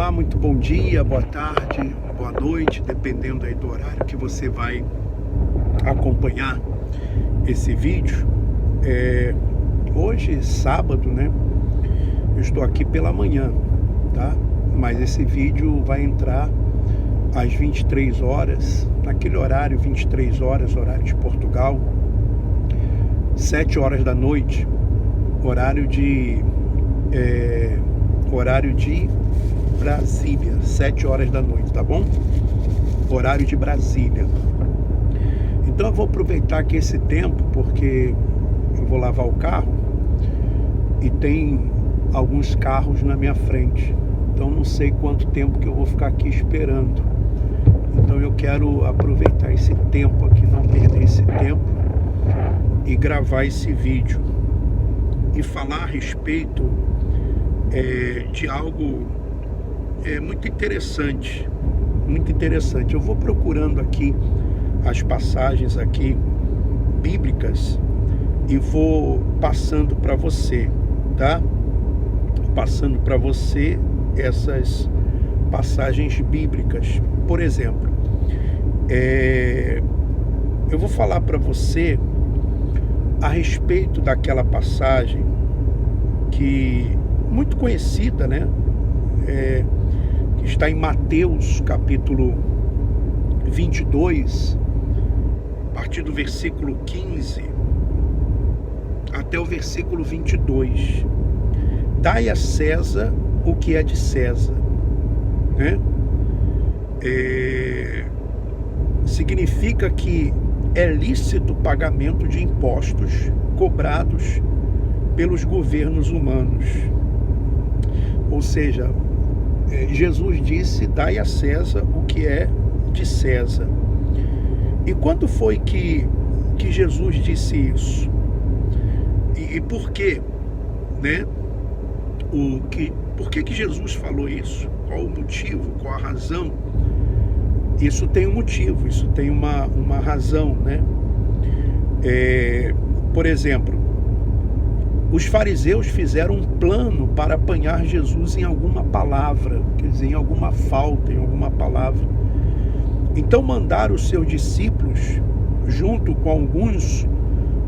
Olá, muito bom dia, boa tarde, boa noite, dependendo aí do horário que você vai acompanhar esse vídeo. Hoje, sábado, né? Eu estou aqui pela manhã, tá? Mas esse vídeo vai entrar às 23 horas, naquele horário, 23 horas, horário de Portugal, 7 horas da noite, horário de Brasília, 7 horas da noite, tá bom? Horário de Brasília. Então eu vou aproveitar aqui esse tempo, porque eu vou lavar o carro e tem alguns carros na minha frente. Então não sei quanto tempo que eu vou ficar aqui esperando. Então eu quero aproveitar esse tempo aqui, não perder esse tempo e gravar esse vídeo e falar a respeito de algo muito interessante, muito interessante. Eu vou procurando aqui as passagens aqui bíblicas e vou passando para você, tá? Passando para você essas passagens bíblicas. Por exemplo, eu vou falar para você a respeito daquela passagem que muito conhecida, né? Que está em Mateus capítulo 22, a partir do versículo 15 até o versículo 22. Dai a César o que é de César, né? Significa que é lícito o pagamento de impostos cobrados pelos governos humanos. Ou seja, Jesus disse: dai a César o que é de César. E quando foi que Jesus disse isso? E por quê? Né? Por que Jesus falou isso? Qual o motivo? Qual a razão? Isso tem um motivo, isso tem uma razão, né? Por exemplo, os fariseus fizeram um plano para apanhar Jesus em alguma palavra, quer dizer, em alguma falta, em alguma palavra. Então mandaram os seus discípulos, junto com alguns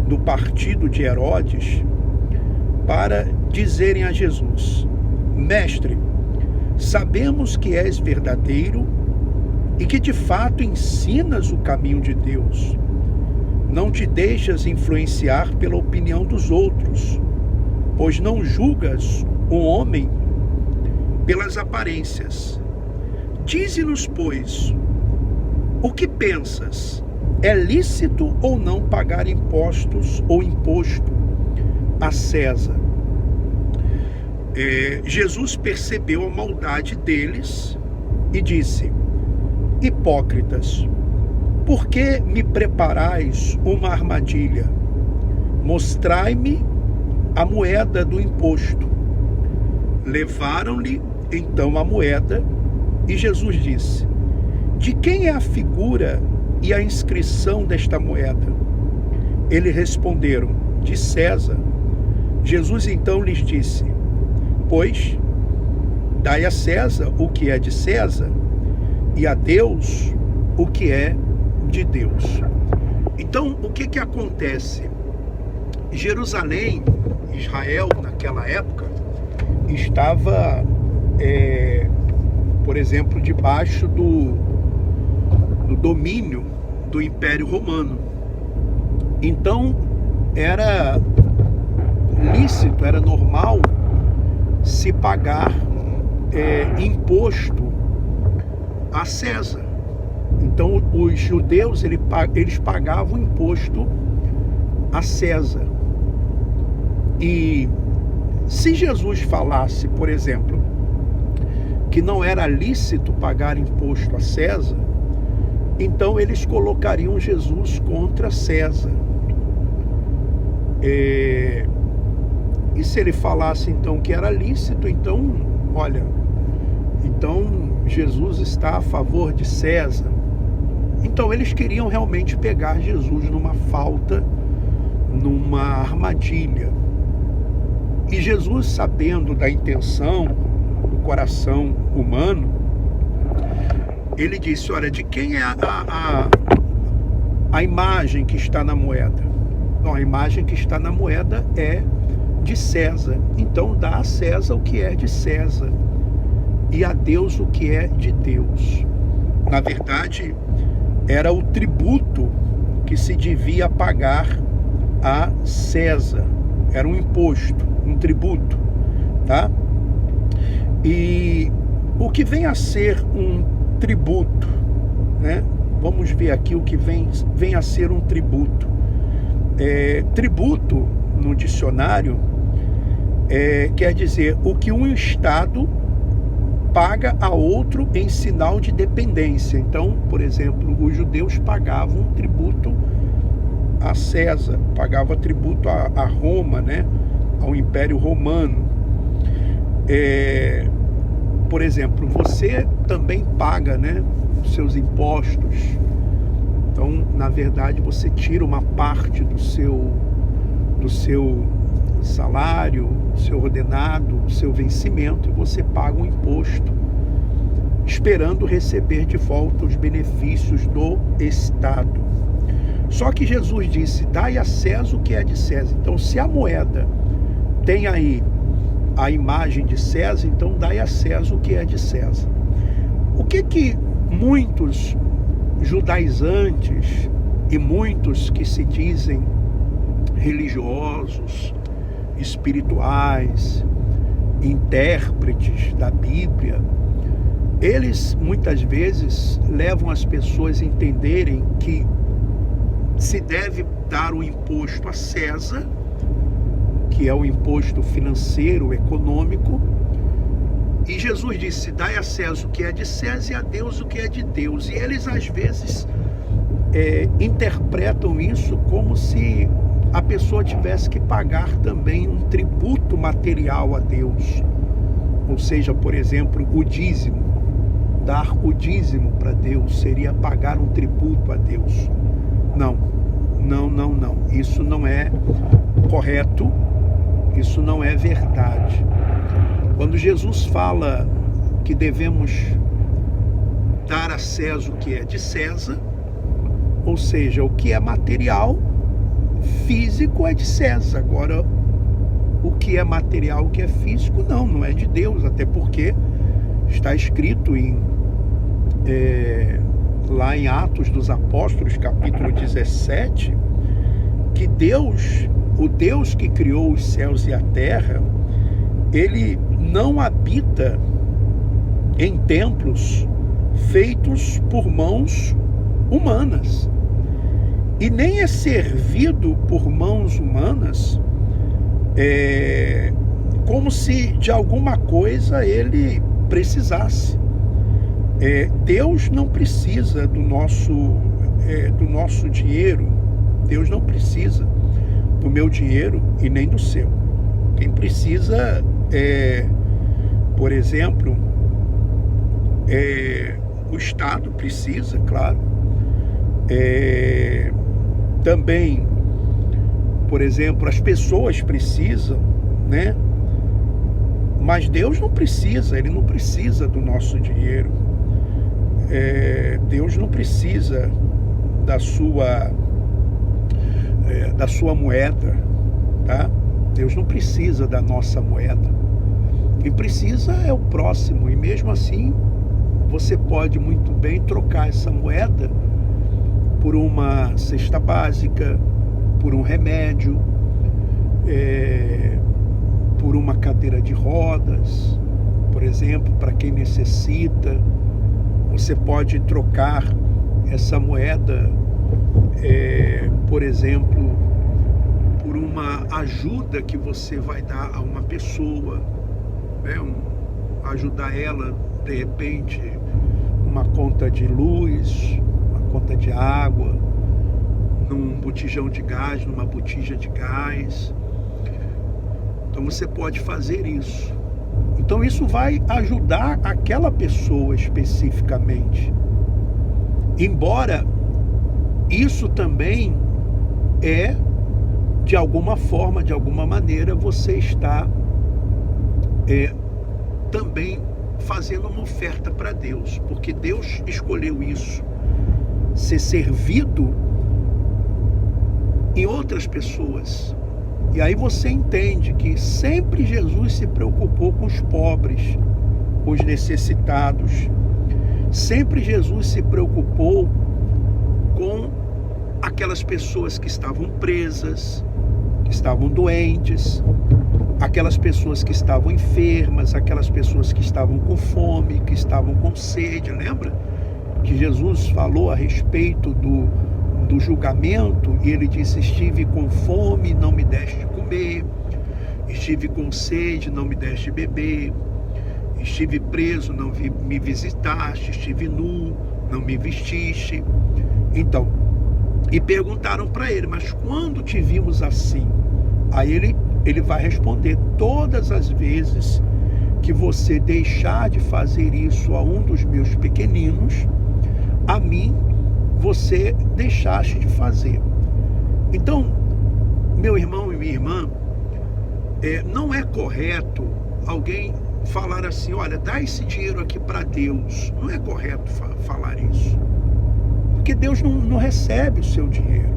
do partido de Herodes, para dizerem a Jesus: Mestre, sabemos que és verdadeiro e que de fato ensinas o caminho de Deus. Não te deixas influenciar pela opinião dos outros, pois não julgas o homem pelas aparências. Dize-nos, pois, o que pensas? É lícito ou não pagar impostos ou imposto a César? Jesus percebeu a maldade deles e disse: Hipócritas, por que me preparais uma armadilha? Mostrai-me a moeda do imposto. Levaram-lhe então a moeda e Jesus disse: De quem é a figura e a inscrição desta moeda? Eles responderam: De César. Jesus então lhes disse: Pois, dai a César o que é de César e a Deus o que é de Deus. Então, o que acontece? Jerusalém, Israel, naquela época, estava, por exemplo, debaixo do domínio do Império Romano. Então, era lícito, era normal se pagar imposto a César. Então, os judeus eles pagavam imposto a César. E se Jesus falasse, por exemplo, que não era lícito pagar imposto a César, então eles colocariam Jesus contra César. E se ele falasse então que era lícito, então, olha, então Jesus está a favor de César. Então eles queriam realmente pegar Jesus numa falta, numa armadilha. E Jesus, sabendo da intenção, coração humano, ele disse, olha, de quem é a imagem que está na moeda? Não, a imagem que está na moeda é de César. Então dá a César o que é de César e a Deus o que é de Deus. Na verdade, era o tributo que se devia pagar a César. Era um imposto, um tributo, tá? E o que vem a ser um tributo, né? Vamos ver aqui o que vem a ser um tributo. Tributo, no dicionário, quer dizer o que um Estado paga a outro em sinal de dependência. Então, por exemplo, os judeus pagavam tributo a César, pagavam tributo a Roma, né? Ao Império Romano. Por exemplo, você também paga, né, seus impostos. Então, na verdade, você tira uma parte do seu salário, do seu ordenado, do seu vencimento, e você paga um imposto, esperando receber de volta os benefícios do Estado. Só que Jesus disse, dai a César o que é de César. Então, se a moeda tem aí a imagem de César, então dai a César o que é de César. O que muitos judaizantes e muitos que se dizem religiosos, espirituais, intérpretes da Bíblia, eles muitas vezes levam as pessoas a entenderem que se deve dar o imposto a César, que é o imposto financeiro, econômico, e Jesus disse, dai a César o que é de César e a Deus o que é de Deus. E eles às vezes interpretam isso como se a pessoa tivesse que pagar também um tributo material a Deus. Ou seja, por exemplo, o dízimo. Dar o dízimo para Deus seria pagar um tributo a Deus. Não. Isso não é correto, isso não é verdade. Quando Jesus fala que devemos dar a César o que é de César, ou seja, o que é material, físico é de César. Agora, o que é material, o que é físico, não é de Deus, até porque está escrito lá em Atos dos Apóstolos, capítulo 17, que Deus, o Deus que criou os céus e a terra, ele não habita em templos feitos por mãos humanas. E nem é servido por mãos humanas como se de alguma coisa ele precisasse. Deus não precisa do nosso dinheiro. Deus não precisa do meu dinheiro e nem do seu. Quem precisa, por exemplo, o Estado precisa, claro. Também, por exemplo, as pessoas precisam, né? Mas Deus não precisa, Ele não precisa do nosso dinheiro. Deus não precisa da sua moeda, tá? Deus não precisa da nossa moeda. Quem precisa é o próximo, e mesmo assim você pode muito bem trocar essa moeda por uma cesta básica, por um remédio, por uma cadeira de rodas, por exemplo, para quem necessita. Você pode trocar essa moeda, por exemplo, por uma ajuda que você vai dar a uma pessoa, né? Ajudar ela, de repente, uma conta de luz, uma conta de água, num botijão de gás, numa botija de gás. Então você pode fazer isso. Então isso vai ajudar aquela pessoa especificamente. Embora isso também de alguma forma, de alguma maneira, você está também fazendo uma oferta para Deus, porque Deus escolheu isso, ser servido em outras pessoas. E aí você entende que sempre Jesus se preocupou com os pobres, os necessitados. Sempre Jesus se preocupou com aquelas pessoas que estavam presas, que estavam doentes, aquelas pessoas que estavam enfermas, aquelas pessoas que estavam com fome, que estavam com sede. Lembra que Jesus falou a respeito do julgamento, e ele disse: estive com fome, não me deste de comer, estive com sede, não me deste de beber, estive preso, não me visitaste, estive nu, não me vestiste. Então, e perguntaram para ele: mas quando te vimos assim? Aí ele vai responder: todas as vezes que você deixar de fazer isso a um dos meus pequeninos, a mim você deixaste de fazer. Então, meu irmão e minha irmã, não é correto alguém falar assim: olha, dá esse dinheiro aqui para Deus. Não é correto falar isso, porque Deus não recebe o seu dinheiro.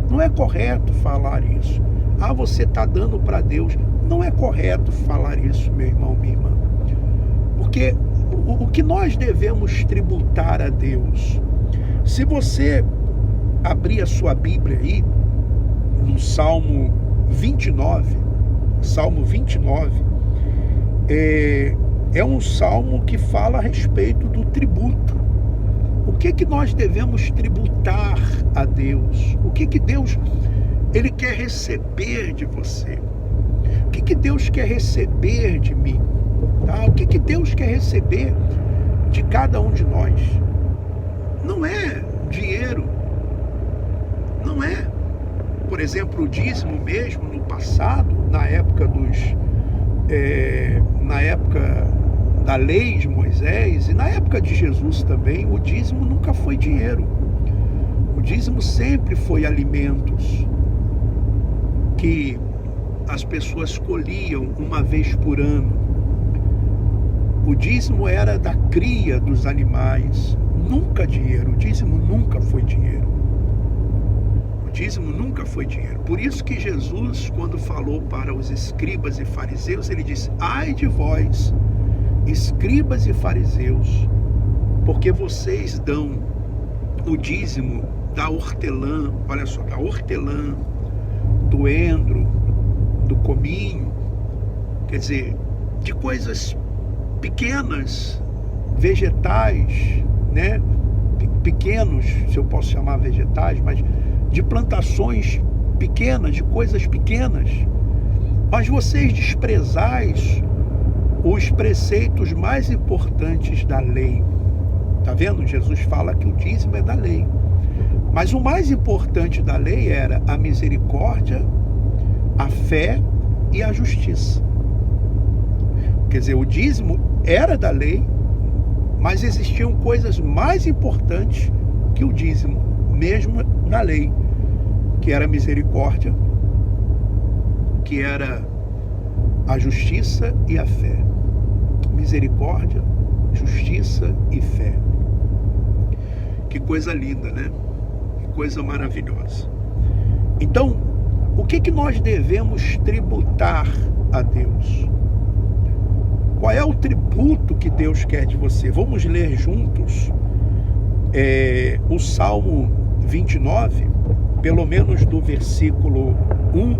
Não é correto falar isso. Ah, você está dando para Deus. Não é correto falar isso, meu irmão, minha irmã, porque o que nós devemos tributar a Deus, se você abrir a sua Bíblia aí, no Salmo 29, é um salmo que fala a respeito do tributo. O que nós devemos tributar a Deus? O que Deus ele quer receber de você? O que Deus quer receber de mim? Tá? O que Deus quer receber de cada um de nós? Não é dinheiro, não é. Por exemplo, o dízimo mesmo no passado, na época da lei de Moisés e na época de Jesus também, o dízimo nunca foi dinheiro. O dízimo sempre foi alimentos que as pessoas colhiam uma vez por ano. O dízimo era da cria dos animais, nunca dinheiro. O dízimo nunca foi dinheiro. O dízimo nunca foi dinheiro. Por isso que Jesus, quando falou para os escribas e fariseus, ele disse: ai de vós, escribas e fariseus, porque vocês dão o dízimo da hortelã, olha só, da hortelã, do endro, do cominho, quer dizer, de coisas pequenas, vegetais, né? Pequenos, se eu posso chamar vegetais, mas de plantações pequenas, de coisas pequenas. Mas vocês desprezais os preceitos mais importantes da lei. Tá vendo? Jesus fala que o dízimo é da lei. Mas o mais importante da lei era a misericórdia, a fé e a justiça. Quer dizer, o dízimo era da lei, mas existiam coisas mais importantes que o dízimo, mesmo na lei, que era a misericórdia, que era a justiça e a fé. Misericórdia, justiça e fé. Que coisa linda, né? Que coisa maravilhosa. Então, o que nós devemos tributar a Deus? Qual é o tributo que Deus quer de você? Vamos ler juntos o Salmo 29, pelo menos do versículo 1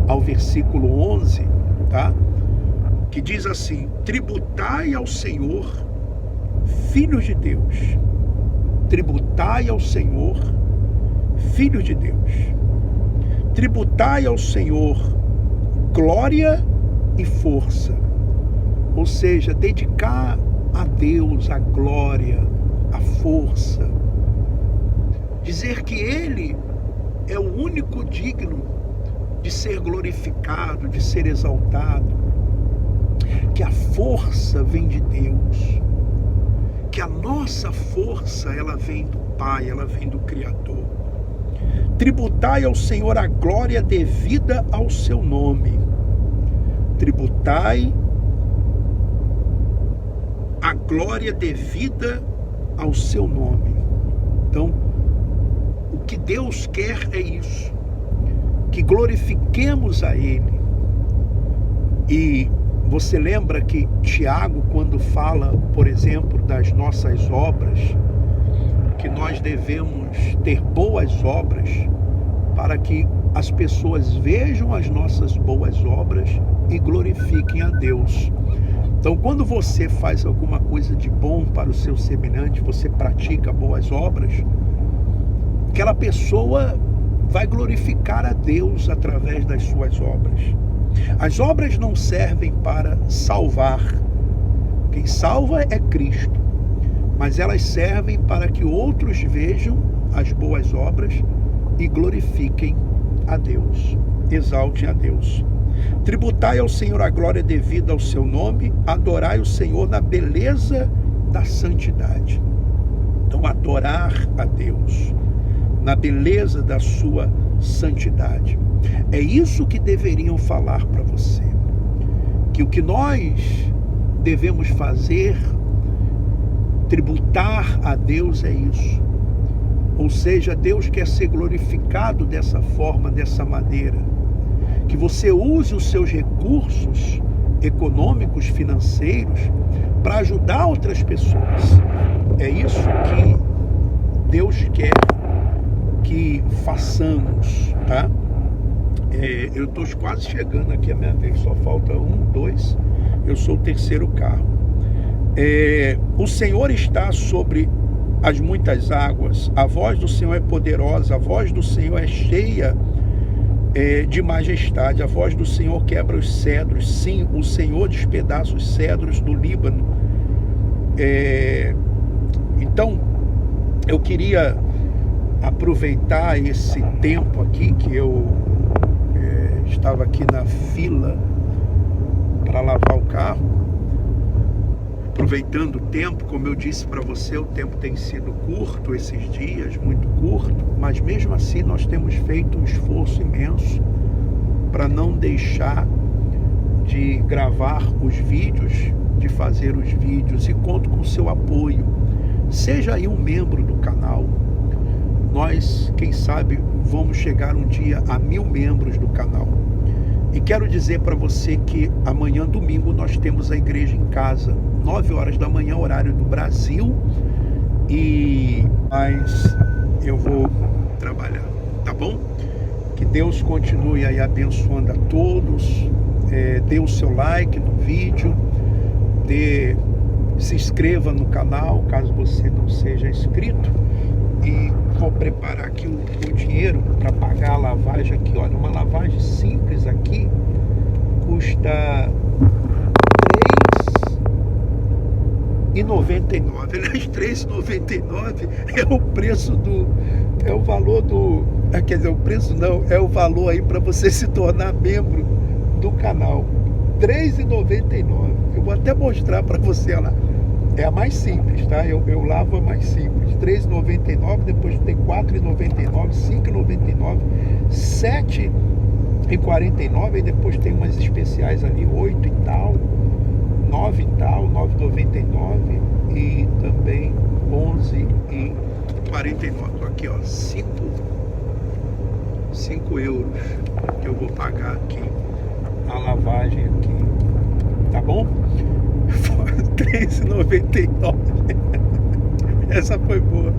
ao versículo 11, tá? Que diz assim: tributai ao Senhor, filhos de Deus. Tributai ao Senhor, filhos de Deus. Tributai ao Senhor glória e força. Ou seja, dedicar a Deus a glória, a força. Dizer que Ele é o único digno de ser glorificado, de ser exaltado. Que a força vem de Deus. Que a nossa força, ela vem do Pai, ela vem do Criador. Tributai ao Senhor a glória devida ao seu nome. Tributai glória devida ao seu nome. Então, o que Deus quer é isso, que glorifiquemos a Ele. E você lembra que Tiago, quando fala, por exemplo, das nossas obras, que nós devemos ter boas obras para que as pessoas vejam as nossas boas obras e glorifiquem a Deus. Então, quando você faz alguma coisa de bom para o seu semelhante, você pratica boas obras, aquela pessoa vai glorificar a Deus através das suas obras. As obras não servem para salvar. Quem salva é Cristo. Mas elas servem para que outros vejam as boas obras e glorifiquem a Deus, exaltem a Deus. Tributai ao Senhor a glória devida ao seu nome, adorai o Senhor na beleza da santidade. Então, adorar a Deus na beleza da sua santidade. É isso que deveriam falar para você. Que o que nós devemos fazer, tributar a Deus, é isso. Ou seja, Deus quer ser glorificado dessa forma, dessa maneira. Que você use os seus recursos econômicos, financeiros, para ajudar outras pessoas. É isso que Deus quer que façamos, tá? Eu estou quase chegando aqui a minha vez, só falta 1, 2, eu sou o terceiro carro. O Senhor está sobre as muitas águas, a voz do Senhor é poderosa, a voz do Senhor é cheia de majestade, a voz do Senhor quebra os cedros, sim, o Senhor despedaça os cedros do Líbano. Então, eu queria aproveitar esse tempo aqui que eu estava aqui na fila para lavar o carro, aproveitando o tempo. Como eu disse para você, o tempo tem sido curto esses dias, muito curto, mas mesmo assim nós temos feito um esforço imenso para não deixar de gravar os vídeos, de fazer os vídeos, e conto com o seu apoio. Seja aí um membro do canal. Nós, quem sabe, vamos chegar um dia a 1000 membros do canal. E quero dizer para você que amanhã, domingo, nós temos a igreja em casa, 9 horas da manhã, horário do Brasil. Mas eu vou trabalhar, tá bom? Que Deus continue aí abençoando a todos. Dê o seu like no vídeo, se inscreva no canal, caso você não seja inscrito. E vou preparar aqui o dinheiro para pagar a lavagem aqui. Olha, uma lavagem simples aqui custa R$3,99. Aliás, R$3,99 é o preço é o valor quer dizer, o preço não, é o valor aí para você se tornar membro do canal. R$3,99. Eu vou até mostrar para você lá. É a mais simples, tá? Eu lavo a mais simples. R$3,99, depois tem R$4,99, R$5,99, R$7,49, e depois tem umas especiais ali, 8 e tal, 9 e tal, R$9,99 e também R$11,49. Aqui, ó, 5 euros que eu vou pagar aqui a lavagem aqui, tá bom? R$3,99. Essa foi boa.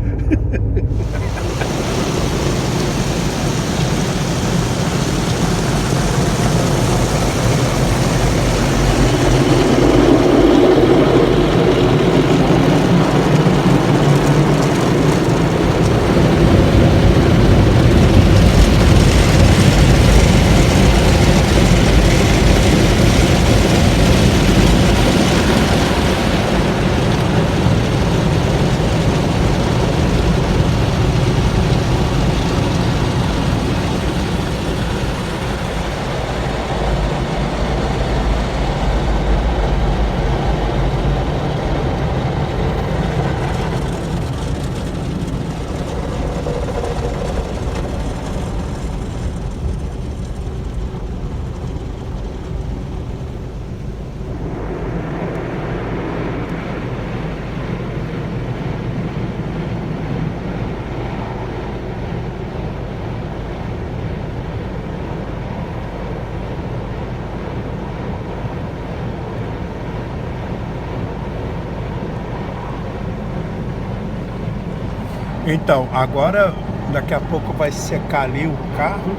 Então, agora, daqui a pouco vai secar ali o carro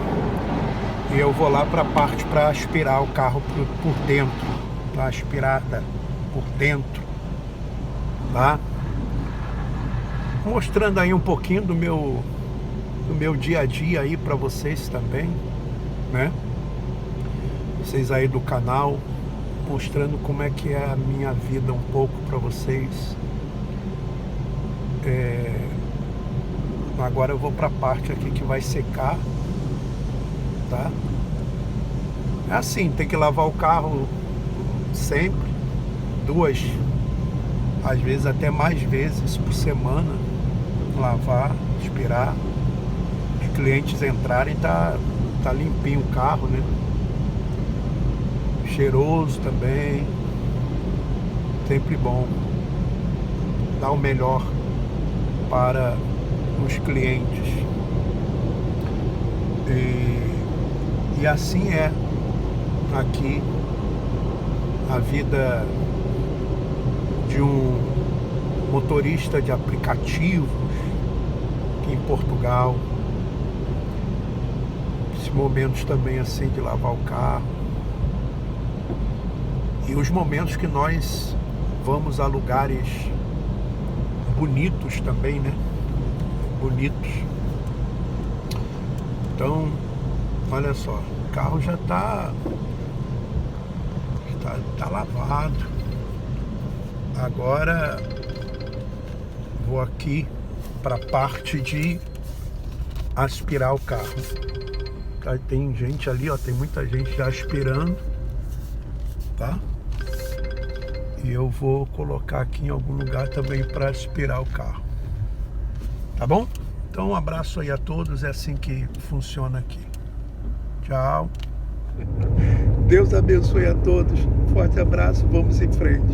e eu vou lá para a parte para aspirar o carro por dentro, para aspirada por dentro, tá? Mostrando aí um pouquinho do meu dia a dia aí para vocês também, né? Vocês aí do canal, mostrando como é que é a minha vida um pouco para vocês. Agora eu vou para a parte aqui que vai secar, tá? É assim, tem que lavar o carro sempre, 2, às vezes até mais vezes por semana, lavar, aspirar. Os clientes entrarem, tá limpinho o carro, né? Cheiroso também, sempre bom, dá o melhor para os clientes. E assim é aqui a vida de um motorista de aplicativos aqui em Portugal. Esses momentos também assim de lavar o carro. E os momentos que nós vamos a lugares bonitos também, né? Bonitos. Então, olha só, o carro já tá lavado. Agora vou aqui para a parte de aspirar o carro. Tem gente ali, ó, tem muita gente já aspirando, tá? E eu vou colocar aqui em algum lugar também para aspirar o carro. Tá bom? Então um abraço aí a todos, é assim que funciona aqui. Tchau. Deus abençoe a todos. Forte abraço, vamos em frente.